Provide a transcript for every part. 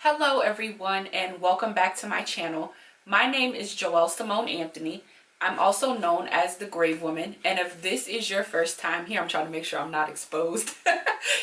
Hello everyone and welcome back to my channel. My name is Joelle Simone Anthony. I'm also known as the Grave Woman, and if this is your first time here, I'm trying to make sure I'm not exposed.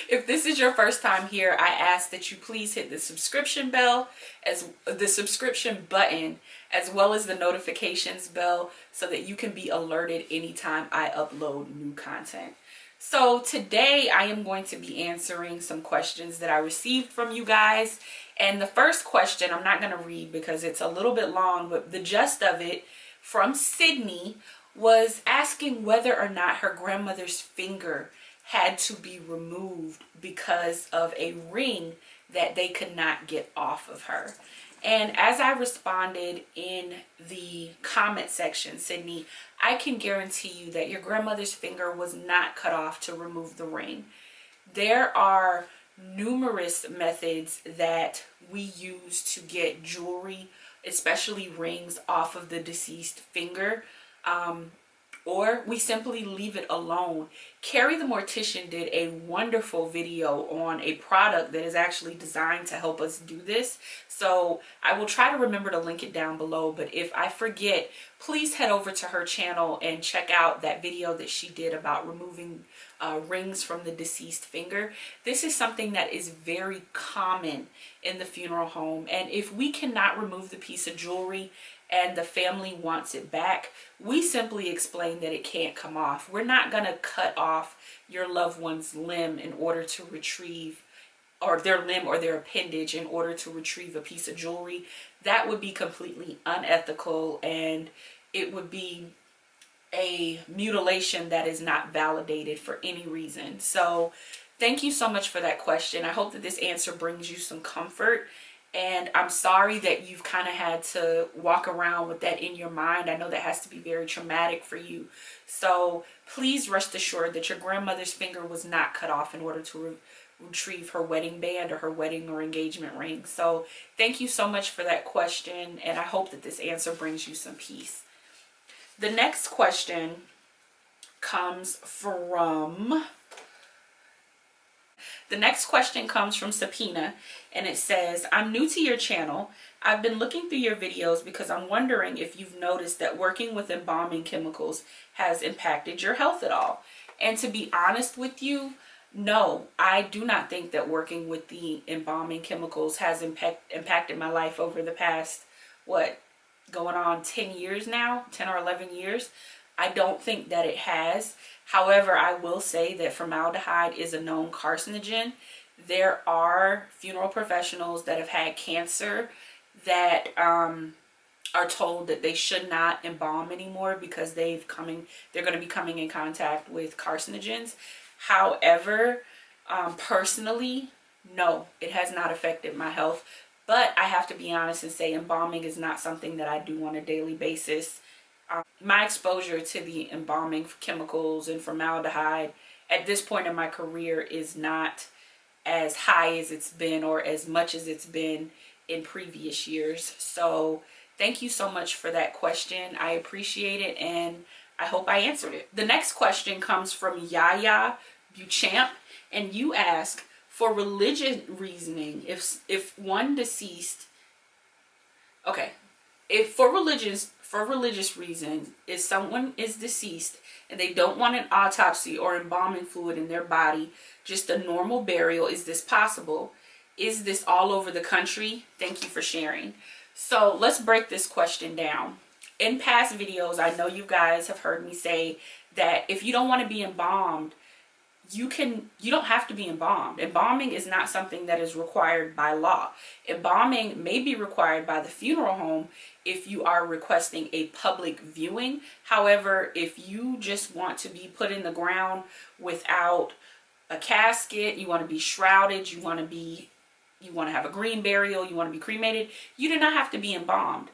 If this is your first time here, I ask that you please hit the subscription bell, as the subscription button, as well as the notifications bell, so that you can be alerted anytime I upload new content. So today I am going to be answering some questions that I received from you guys. And the first question I'm not going to read because it's a little bit long, but the gist of it from Sydney was asking whether or not her grandmother's finger had to be removed because of a ring that they could not get off of her. And as I responded in the comment section, Sydney, I can guarantee you that your grandmother's finger was not cut off to remove the ring. There are numerous methods that we use to get jewelry, especially rings, off of the deceased finger. Or we simply leave it alone. Carrie the Mortician did a wonderful video on a product that is actually designed to help us do this. So I will try to remember to link it down below, but if I forget, please head over to her channel and check out that video that she did about removing rings from the deceased finger. This is something that is very common in the funeral home, and if we cannot remove the piece of jewelry and the family wants it back, we simply explain that it can't come off. We're not going to cut off your loved one's limb in order to retrieve, or their limb or their appendage in order to retrieve a piece of jewelry. That would be completely unethical, and it would be a mutilation that is not validated for any reason. So thank you so much for that question. I hope that this answer brings you some comfort. And I'm sorry that you've kind of had to walk around with that in your mind. I know that has to be very traumatic for you. So please rest assured that your grandmother's finger was not cut off in order to retrieve her wedding band or her wedding or engagement ring. So thank you so much for that question, and I hope that this answer brings you some peace. The next question comes from Sapina, and it says, I'm new to your channel. I've been looking through your videos because I'm wondering if you've noticed that working with embalming chemicals has impacted your health at all. And to be honest with you, no, I do not think that working with the embalming chemicals has impacted my life over the past, going on 10 years now, 10 or 11 years. I don't think that it has. However, I will say that formaldehyde is a known carcinogen. There are funeral professionals that have had cancer that are told that they should not embalm anymore because they're going to be coming in contact with carcinogens. However, personally, no, it has not affected my health. But I have to be honest and say embalming is not something that I do on a daily basis. My exposure to the embalming chemicals and formaldehyde at this point in my career is not as high as it's been or as much as it's been in previous years. So thank you so much for that question. I appreciate it, and I hope I answered it. The next question comes from Yaya Buchamp, and you ask, for religious reasoning, if one deceased, okay, if for religious reasons, if someone is deceased and they don't want an autopsy or embalming fluid in their body, just a normal burial, is this possible? Is this all over the country? Thank you for sharing. So let's break this question down. In past videos, I know you guys have heard me say that if you don't want to be embalmed, you don't have to be embalmed. Embalming is not something that is required by law. Embalming may be required by the funeral home if you are requesting a public viewing. However, if you just want to be put in the ground without a casket, you want to be shrouded, you want to have a green burial, you want to be cremated, you do not have to be embalmed.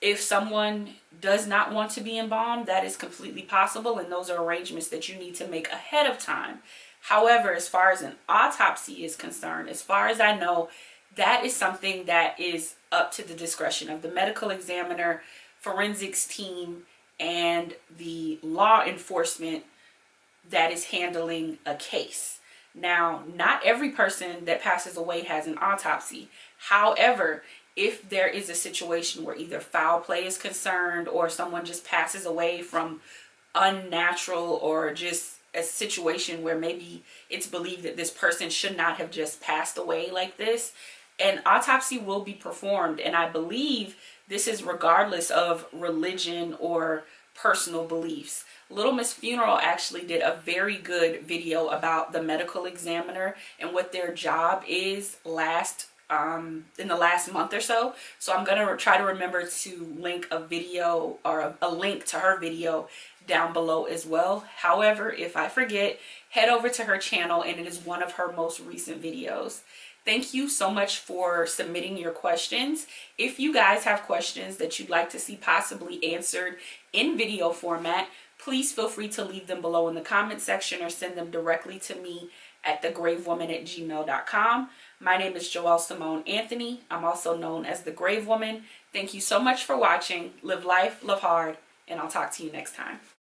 If someone does not want to be embalmed, that is completely possible, and those are arrangements that you need to make ahead of time. However, as far as an autopsy is concerned, as far as I know, that is something that is up to the discretion of the medical examiner, forensics team, and the law enforcement that is handling a case. Now, not every person that passes away has an autopsy. However, if there is a situation where either foul play is concerned or someone just passes away from unnatural or just a situation where maybe it's believed that this person should not have just passed away like this, an autopsy will be performed. And I believe this is regardless of religion or personal beliefs. Little Miss Funeral actually did a very good video about the medical examiner and what their job is in the last month or so. So I'm gonna try to remember to link a video or a link to her video down below as well. However, if I forget, head over to her channel, and it is one of her most recent videos. Thank you so much for submitting your questions. If you guys have questions that you'd like to see possibly answered in video format, please feel free to leave them below in the comment section or send them directly to me at thegravewoman@gmail.com. My name is Joelle Simone Anthony. I'm also known as the Grave Woman. Thank you so much for watching. Live life, love hard, and I'll talk to you next time.